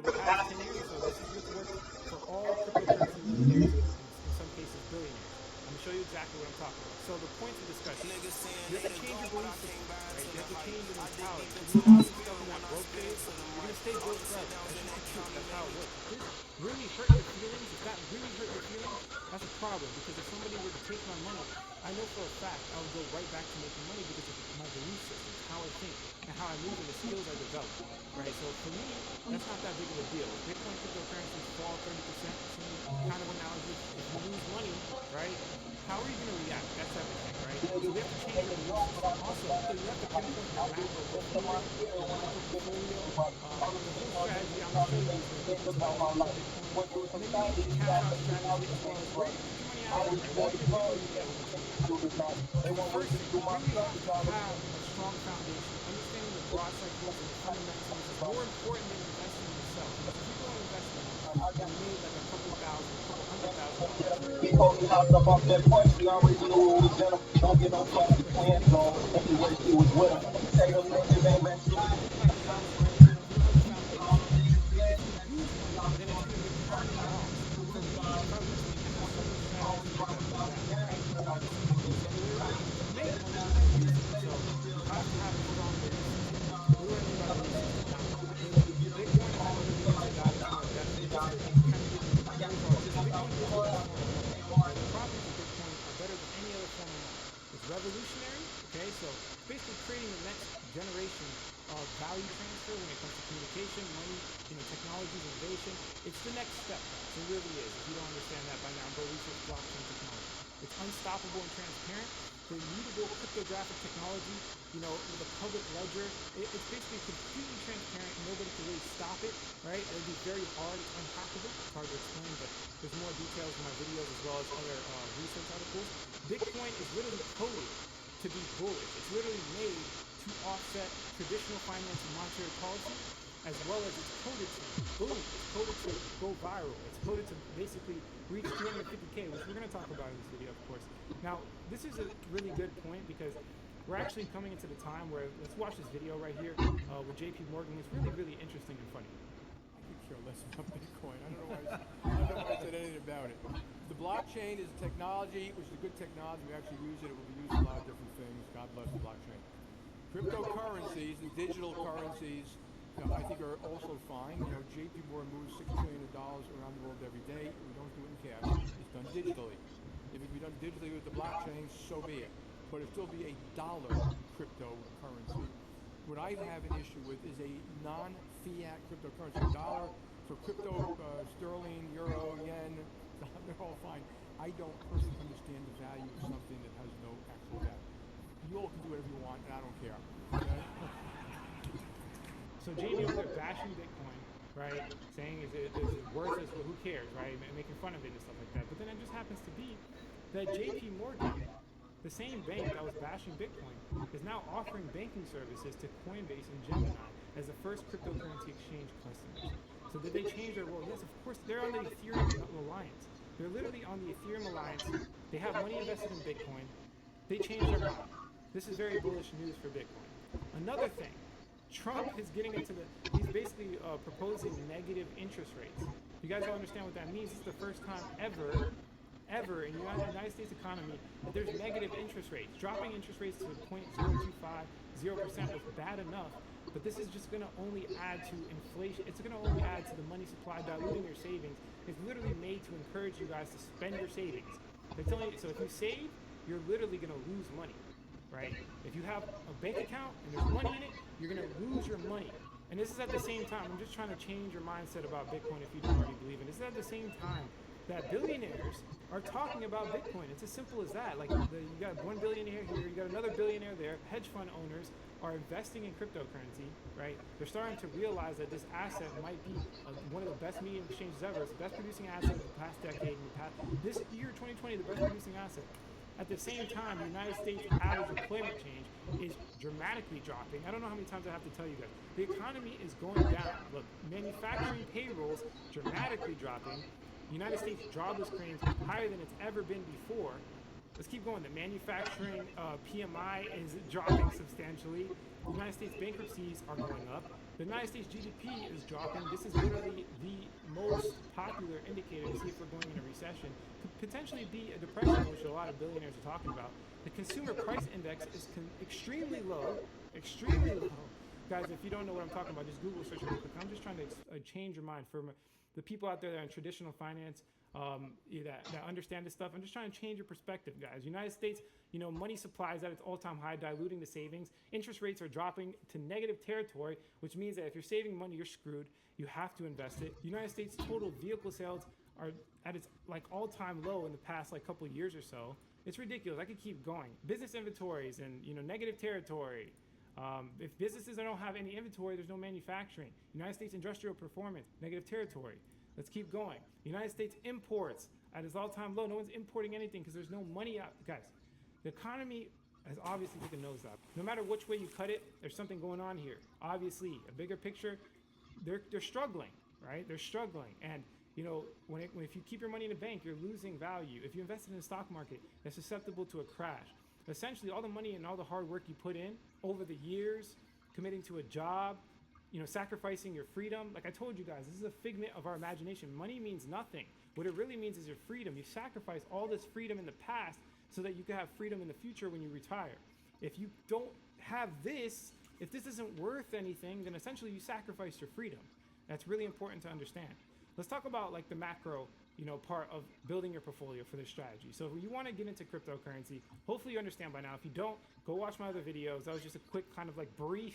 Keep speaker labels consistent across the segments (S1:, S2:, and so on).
S1: the past 10 years or so, this is what's worked for all cryptocurrency millionaires and in some cases billionaires. I'm gonna show you exactly what I'm talking about. So the points of discussion. You have to change your belief system, right? You have to change your mentality. If you've always been stuck in that broke phase, you're gonna stay broke forever. That's just the truth. That's how it works. If this really hurt your feelings, if that really hurt your feelings, that's a problem. Because if somebody were to take my money, I know for a fact I would go right back to making money because of my belief system, how I think, and how I move, and the skills I develop, right? So for me, that's not that big of a deal. If Bitcoin cryptocurrencies fall 30%, same kind of analogy. If you lose money, right? How are you going to react? That's everything, right? So we have to change your belief system. Also, you have to pinpoint your macro portfolio, your micro portfolio. The whole strategy I'm going to show you is going to get into Bitcoin. And then you need cash out strategy as well as where you put your money out, right? What you really get when you change your belief. The first thing, you really have to have a strong foundation. Understanding the broad cycles and the fundamentals is more important than investing in yourself. Because if you go and invest in and made like a couple thousand, a couple $100,000.
S2: He told me hopped up off that point, he already knew who was in him. Don't get no fuck, the plan gone. Anyway, she was with him. Say her nigga ain't been
S1: If you think like a house, right? If you don't have a foundation, if you lose money, then it's going to be a permanent loss. For me, if I lose money, I have several strategies to get back, right? The same thing goes the other way around. If you make money, you can use it. So you have to have a strong belief system. What do I mean by belief system? Now, the Bitcoin, and I know we're going to get into that into more depth, but just to kind of give you an overall gist, Bitcoin is a good form of money. Right? The properties of Bitcoin are better than any other form of money. It's revolutionary, okay? So it's basically creating the next generation of value transfer when it comes to communication, money, technologies, innovation. It's the next step, guys. It really is. If you don't understand that by now, go research blockchain technology. It's unstoppable and transparent. The immutable cryptographic technology, with a public ledger, it's basically completely transparent. Nobody can really stop it, right? It would be very hard. It's unhackable. It's hard to explain, but there's more details in my videos as well as other research articles. Bitcoin is literally coded to be bullish. It's literally made to offset traditional finance and monetary policy, as well as it's coded to boom. It's coded to go viral. It's coded to basically reach 250K, which we're going to talk about in this video, of course. Now, this is a really good point because we're actually coming into the time where, let's watch this video right here with JP Morgan. It's really, really interesting and funny.
S3: I could care less about Bitcoin. I don't know why I said anything about it. The blockchain is a technology, which is a good technology. We actually use it. It will be used in a lot of different things. God bless the blockchain. Cryptocurrencies and digital currencies, I think are also fine. JP Morgan moves $6 trillion around the world every day. We don't do it in cash. It's done digitally. If it can be done digitally with the blockchain, so be it. But it'll still be a dollar cryptocurrency. What I have an issue with is a non-fiat cryptocurrency. A dollar for crypto, sterling, euro, yen, they're all fine. I don't personally understand the value of something that has no actual value. You all can do whatever you want, and I don't care. Okay?
S1: So Jamie over there bashing Bitcoin, right? Saying is it worthless, but who cares, right? Making fun of it and stuff like that. But then it just happens to be that JP Morgan, the same bank that was bashing Bitcoin, is now offering banking services to Coinbase and Gemini as the first cryptocurrency exchange customers. So did they change their role? Yes, of course. They're on the Ethereum Alliance. They're literally on the Ethereum Alliance. They have money invested in Bitcoin. They changed their mind. This is very bullish news for Bitcoin. Another thing, Trump is getting into he's basically proposing negative interest rates. You guys don't understand what that means. This is the first time ever in the United States economy that there's negative interest rates. Dropping interest rates to 0.025, 0% was bad enough, but this is just going to only add to inflation. It's going to only add to the money supply, diluting your savings. It's literally made to encourage you guys to spend your savings. They're telling you, so if you save, you're literally going to lose money. Right? If you have a bank account and there's money in it, you're going to lose your money. And this is at the same time, I'm just trying to change your mindset about Bitcoin if you don't already believe it. This is at the same time that billionaires are talking about Bitcoin. It's as simple as that. Like you got one billionaire here, you got another billionaire there. Hedge fund owners are investing in cryptocurrency, right? They're starting to realize that this asset might be one of the best medium exchanges ever. It's the best producing asset of the past decade. This year, 2020, the best producing asset. At the same time, the United States average employment change is dramatically dropping. I don't know how many times I have to tell you guys. The economy is going down. Look, manufacturing payrolls dramatically dropping. The United States jobless claims higher than it's ever been before. Let's keep going. The manufacturing PMI is dropping substantially. The United States bankruptcies are going up. The United States GDP is dropping. This is literally the most popular indicator to see if we're going in a recession. Could potentially be a depression, which a lot of billionaires are talking about. The consumer price index is extremely low. Extremely low. Guys, if you don't know what I'm talking about, just Google search it real quick. I'm just trying to change your mind for the people out there that are in traditional finance, that understand this stuff. I'm just trying to change your perspective, guys. United States, money supply is at its all-time high, diluting the savings. Interest rates are dropping to negative territory, which means that if you're saving money, you're screwed. You have to invest it. United States total vehicle sales are at its all-time low in the past couple of years or so. It's ridiculous. I could keep going. Business inventories and negative territory. If businesses don't have any inventory, there's no manufacturing. United States industrial performance, negative territory. Let's keep going. United States imports at its all-time low. No one's importing anything because there's no money out. Guys, the economy has obviously taken a nosedive. No matter which way you cut it, there's something going on here. Obviously, a bigger picture, they're struggling, right? They're struggling. And, if you keep your money in a bank, you're losing value. If you invest in the stock market, they're susceptible to a crash. Essentially, all the money and all the hard work you put in over the years, committing to a job, sacrificing your freedom. Like I told you guys, this is a figment of our imagination. Money means nothing. What it really means is your freedom. You sacrifice all this freedom in the past so that you can have freedom in the future when you retire. If you don't have this, if this isn't worth anything, then essentially you sacrifice your freedom. That's really important to understand. Let's talk about the macro, part of building your portfolio for this strategy. So if you want to get into cryptocurrency, hopefully you understand by now. If you don't, go watch my other videos. That was just a quick kind of brief,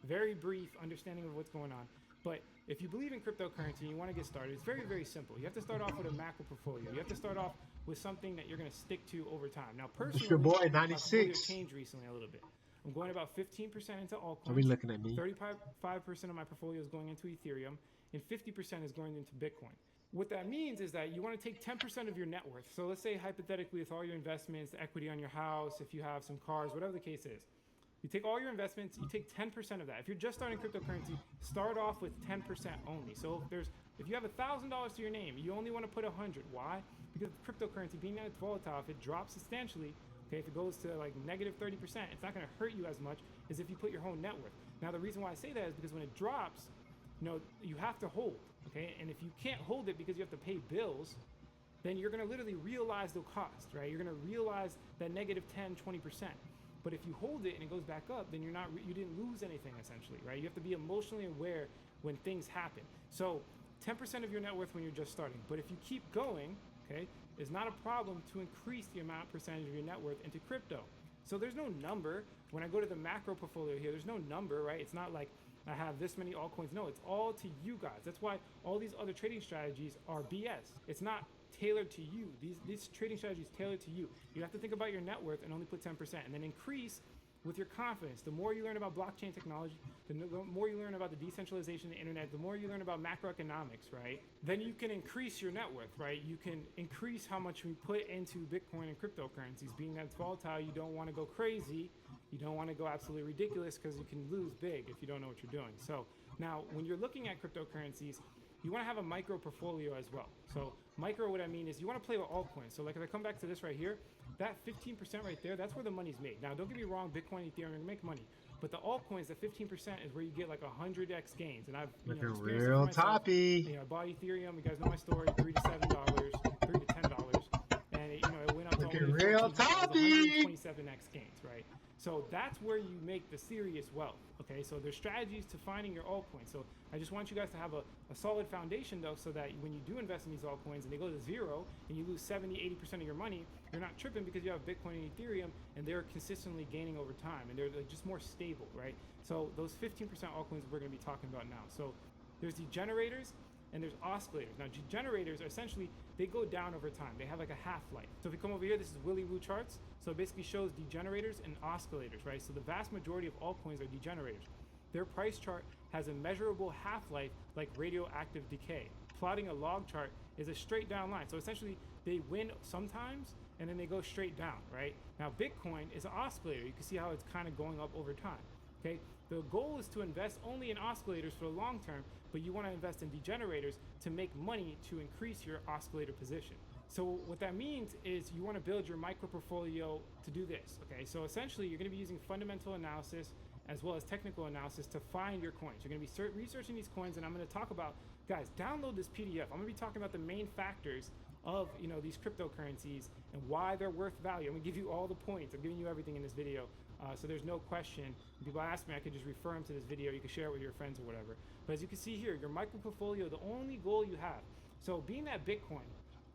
S1: very brief understanding of what's going on. But if you believe in cryptocurrency and you want to get started, it's very, very simple. You have to start off with a macro portfolio. You have to start ooff with something that you're going to stick to over time. Now, personally,
S4: it's your boy,
S1: my
S4: 96.
S1: portfolio changed recently a little bit. I'm going about 15% into altcoins.
S4: Are we looking at me?
S1: 35% of my portfolio is going into Ethereum, and 50% is going into Bitcoin. What that means is that you want to take 10% of your net worth. So let's say hypothetically with all your investments, the equity on your house, if you have some cars, whatever the case is. You take all your investments, you take 10% of that. If you're just starting cryptocurrency, start off with 10% only. So if you have $1,000 to your name, you only want to put 100. Why? Because cryptocurrency, being that it's volatile, if it drops substantially, okay, if it goes to negative 30%, it's not going to hurt you as much as if you put your whole net worth. Now the reason why I say that is because when it drops, you have to hold, okay? And if you can't hold it because you have to pay bills, then you're going to literally realize the cost, right? You're going to realize that negative 10, 20%. But if you hold it and it goes back up, then you didn't lose anything essentially, right? You have to be emotionally aware when things happen. So 10% of your net worth when you're just starting. But if you keep going, okay, it's not a problem to increase the percentage of your net worth into crypto. So there's no number. When I go to the macro portfolio here, there's no number, right? It's not like I have this many altcoins. No, it's all to you guys. That's why all these other trading strategies are BS. It's not tailored to you. These trading strategies tailored to you. You have to think about your net worth and only put 10%, and then increase with your confidence. The more you learn about blockchain technology, the more you learn about the decentralization of the internet, the more you learn about macroeconomics, right? Then you can increase your net worth, right? You can increase how much we put into Bitcoin and cryptocurrencies. Being that it's volatile, you don't want to go crazy. You don't want to go absolutely ridiculous because you can lose big if you don't know what you're doing. So now when you're looking at cryptocurrencies, you want to have a micro portfolio as well. So micro, what I mean is you want to play with altcoins. So if I come back to this right here, that 15% right there, that's where the money's made. Now, don't get me wrong, Bitcoin, Ethereum, you make money. But the altcoins, the 15% is where you get 100x gains. And I've experienced it for
S4: real
S1: myself.
S4: toppy.
S1: I bought Ethereum. You guys know my story, $3 to $7, $3 to $10. And it went up to
S4: Looking
S1: only
S4: real
S1: 14,
S4: toppy.
S1: 127x gains, right? So that's where you make the serious wealth, okay? So there's strategies to finding your altcoins. So I just want you guys to have a solid foundation, though, so that when you do invest in these altcoins and they go to zero and you lose 70, 80% of your money, you're not tripping because you have Bitcoin and Ethereum and they're consistently gaining over time and they're just more stable, right? So those 15% altcoins we're going to be talking about now. So there's degenerators and there's oscillators. Now, degenerators are essentially, they go down over time. They have a half-life. So if you come over here, this is Willy Woo charts. So it basically shows degenerators and oscillators, right? So the vast majority of altcoins are degenerators. Their price chart has a measurable half-life like radioactive decay. Plotting a log chart is a straight down line. So essentially, they win sometimes and then they go straight down, right? Now, Bitcoin is an oscillator. You can see how it's kind of going up over time, okay? The goal is to invest only in oscillators for the long term, but you want to invest in degenerators to make money to increase your oscillator position. So what that means is you want to build your micro portfolio to do this. Okay, so essentially you're going to be using fundamental analysis as well as technical analysis to find your coins. You're going to be researching these coins, and I'm going to talk about, guys, download this PDF. I'm going to be talking about the main factors of these cryptocurrencies and why they're worth value. I'm going to give you all the points. I'm giving you everything in this video, so there's no question. When people ask me, I could just refer them to this video. You can share it with your friends or whatever. But as you can see here, your micro portfolio, the only goal you have. So being that Bitcoin,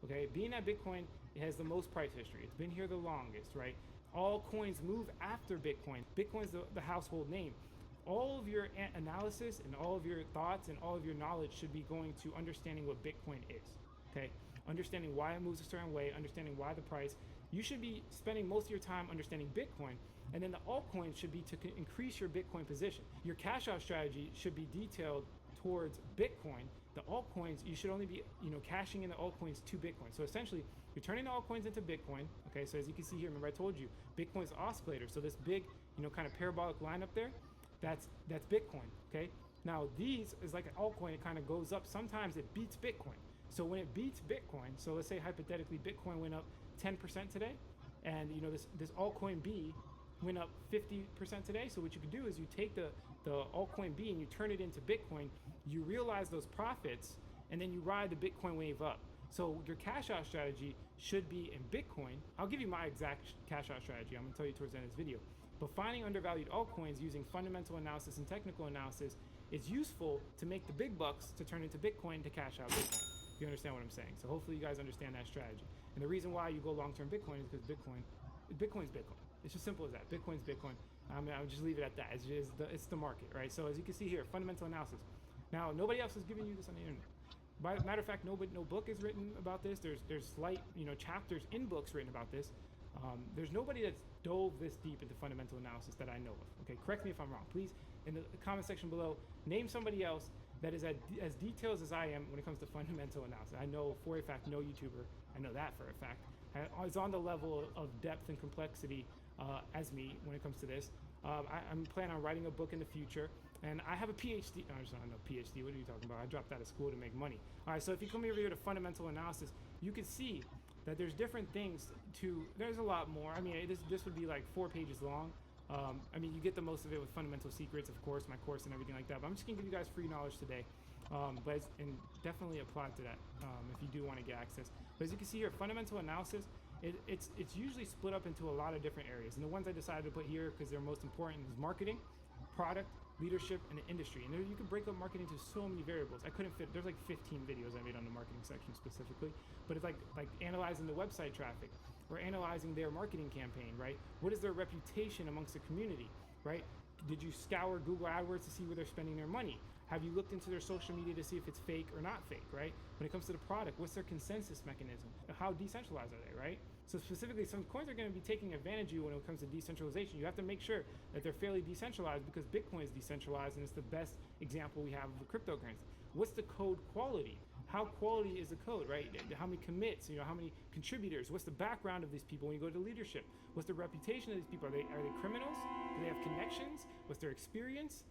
S1: okay, being that Bitcoin has the most price history. It's been here the longest, right? All coins move after Bitcoin. Bitcoin's the household name. All of your analysis and all of your thoughts and all of your knowledge should be going to understanding what Bitcoin is, okay? Understanding why it moves a certain way, understanding why the price. You should be spending most of your time understanding Bitcoin, and then the altcoins should be to increase your Bitcoin position. Your cash out strategy should be detailed towards Bitcoin. The altcoins, you should only be cashing in the altcoins to Bitcoin. So essentially, you're turning the altcoins into Bitcoin. Okay, so as you can see here, remember I told you, Bitcoin's oscillator. So this big, kind of parabolic line up there, that's Bitcoin. Okay. Now these is like an altcoin. It kind of goes up. Sometimes it beats Bitcoin. So when it beats Bitcoin, so let's say hypothetically Bitcoin went up 10% today, and this altcoin B went up 50% today. So what you can do is you take the altcoin B and you turn it into Bitcoin. You realize those profits, and then you ride the Bitcoin wave up. So your cash out strategy should be in Bitcoin. I'll give you my exact cash out strategy. I'm gonna tell you towards the end of this video. But finding undervalued altcoins using fundamental analysis and technical analysis is useful to make the big bucks to turn into Bitcoin to cash out Bitcoin. If you understand what I'm saying. So hopefully you guys understand that strategy. And the reason why you go long-term Bitcoin is because Bitcoin's Bitcoin. It's as simple as that. Bitcoin's Bitcoin. I'll just leave it at that. It's the market, right? So as you can see here, fundamental analysis. Now, nobody else is giving you this on the internet. By matter of fact, no book is written about this. There's slight, chapters in books written about this. There's nobody that's dove this deep into fundamental analysis that I know of. Okay, correct me if I'm wrong. Please, in the comment section below, name somebody else that is as detailed as I am when it comes to fundamental analysis. I know for a fact no YouTuber, I know that for a fact, is on the level of depth and complexity as me when it comes to this. I'm planning on writing a book in the future, and I have a PhD. No, PhD. What are you talking about? I dropped out of school to make money. All right, so if you come over here to fundamental analysis, you can see that there's different things there's a lot more. I mean, this would be like 4 pages long. I mean, you get the most of it with Fundamental Secrets, of course, my course and everything like that. But I'm just gonna give you guys free knowledge today. And definitely apply to that if you do want to get access. But as you can see here, fundamental analysis, it's usually split up into a lot of different areas. And the ones I decided to put here because they're most important is marketing, product, leadership, and the industry. And you can break up marketing to so many variables. I couldn't fit. There's like 15 videos I made on the marketing section specifically. But it's like analyzing the website traffic or analyzing their marketing campaign, right? What is their reputation amongst the community, right? Did you scour Google AdWords to see where they're spending their money? Have you looked into their social media to see if it's fake or not fake, right? When it comes to the product, what's their consensus mechanism? How decentralized are they, right? So specifically, some coins are going to be taking advantage of you when it comes to decentralization. You have to make sure that they're fairly decentralized because Bitcoin is decentralized and it's the best example we have of a cryptocurrency. What's the code quality? How quality is the code, right? How many commits, how many contributors? What's the background of these people when you go to leadership? What's the reputation of these people? Are they criminals? Do they have connections? What's their experience?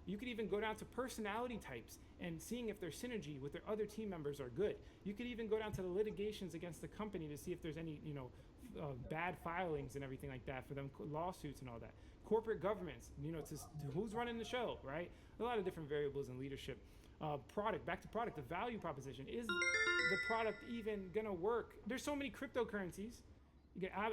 S1: You could even go down to personality types and seeing if their synergy with their other team members are good. You could even go down to the litigations against the company to see if there's any, bad filings and everything like that for them, lawsuits and all that. Corporate governance, to who's running the show, right? A lot of different variables in leadership. Product, back to product, the value proposition. Is the product even gonna work? There's so many cryptocurrencies.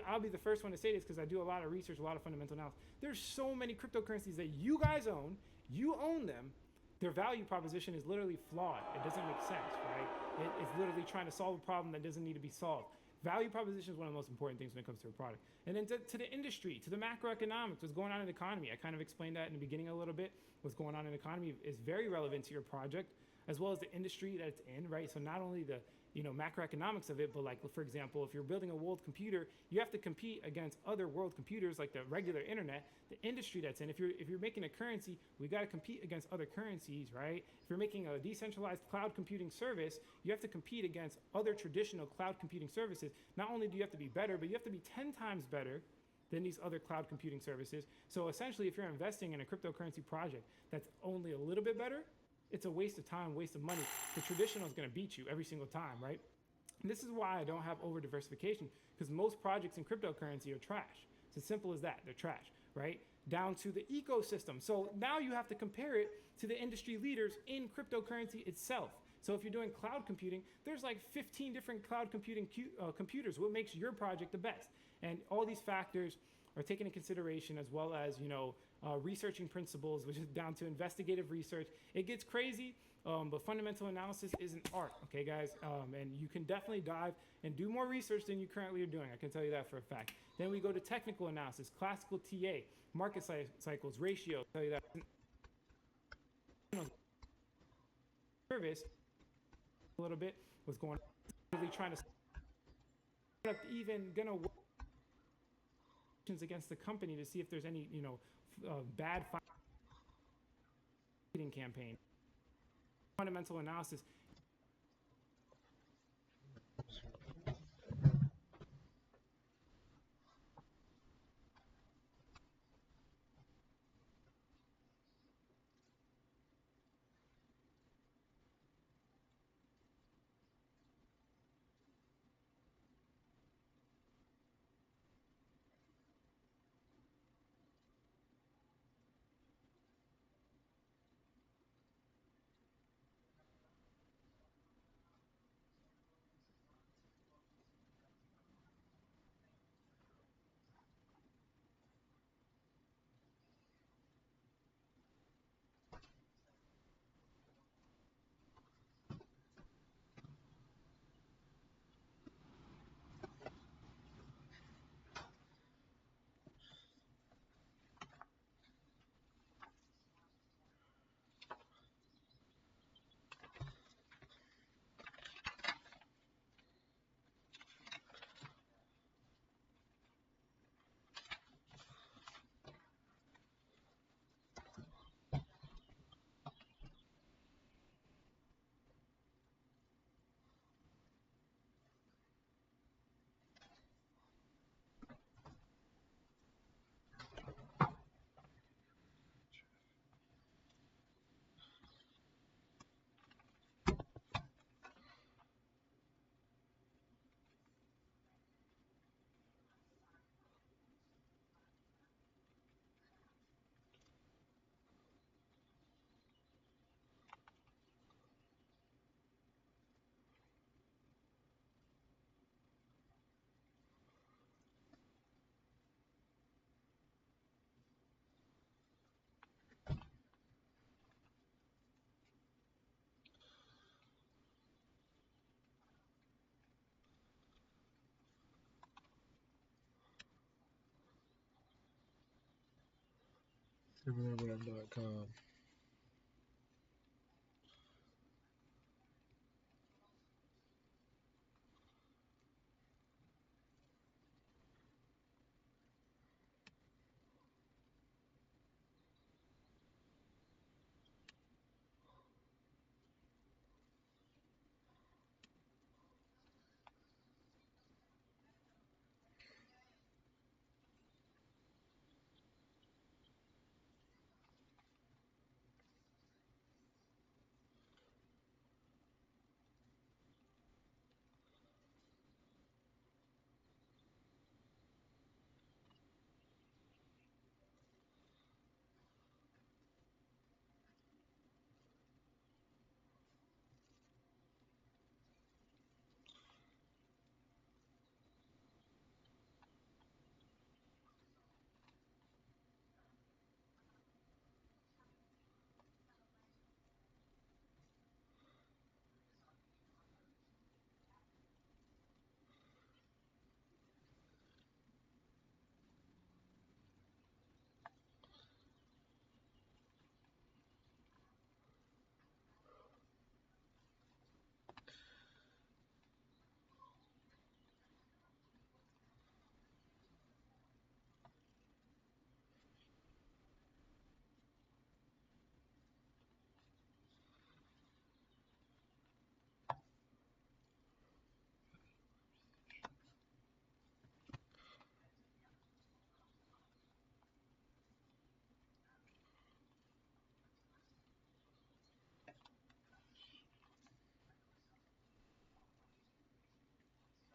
S1: I'll be the first one to say this because I do a lot of research, a lot of fundamental analysis. There's so many cryptocurrencies that you guys own. You own them. Their value proposition is literally flawed. It doesn't make sense, right? It's literally trying to solve a problem that doesn't need to be solved. Value proposition is one of the most important things when it comes to a product. And then to the industry, to the macroeconomics, what's going on in the economy. I kind of explained that in the beginning a little bit. What's going on in the economy is very relevant to your project, as well as the industry that it's in, right? So not only the macroeconomics of it, but like, for example, if you're building a world computer, you have to compete against other world computers like the regular internet, the industry that's in. If you're making a currency, we got to compete against other currencies, right? If you're making a decentralized cloud computing service, you have to compete against other traditional cloud computing services. Not only do you have to be better, but you have to be 10 times better than these other cloud computing services. So essentially, if you're investing in a cryptocurrency project that's only a little bit better, it's a waste of time, waste of money. The traditional is going to beat you every single time, right? And this is why I don't have over diversification, because most projects in cryptocurrency are trash. It's as simple as that. They're trash, right? Down to the ecosystem. So now you have to compare it to the industry leaders in cryptocurrency itself. So if you're doing cloud computing, there's like 15 different cloud computing computers. What makes your project the best? And all these factors are taken into consideration, as well as, researching principles, which is down to investigative research. It gets crazy, but fundamental analysis is an art, okay, guys? And you can definitely dive and do more research than you currently are doing. I can tell you that for a fact. Then we go to technical analysis, classical TA, market cycles, ratio. I'll tell you that. Service a little bit, what's going on, really trying to even gonna work against the company to see if there's any bad marketing campaign. Fundamental analysis.
S4: Remember.com.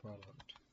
S4: product.